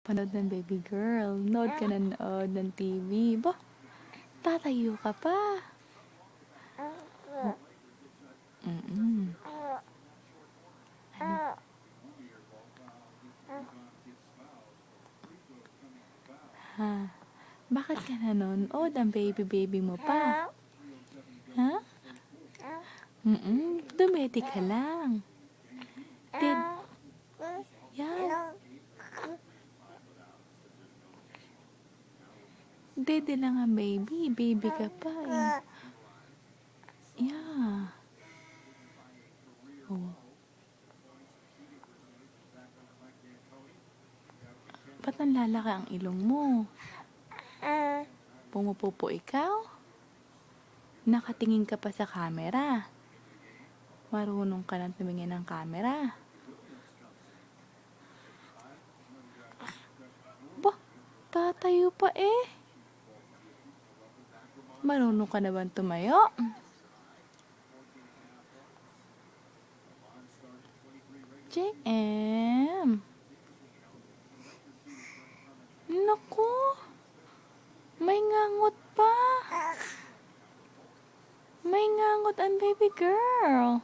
Panood ng baby girl. Nood ka na nood ng TV. Ba, tatayo ka pa. Mm-mm. Ano? Ha? Bakit ka nanonood? Ang baby mo pa. Ha? Dumedi ka lang. Did... Yan. Dede lang ang baby. Baby ka pa eh. Yeah. Oh. Ba't nanlalaki ang ilong mo? Pumupupo ikaw? Nakatingin ka pa sa camera. Marunong ka nang tumingin ng camera. Ba, tatayo pa eh. Marunong ka na ba tumayo? JM. Naku. May ngangot pa. May ngangot ang baby girl.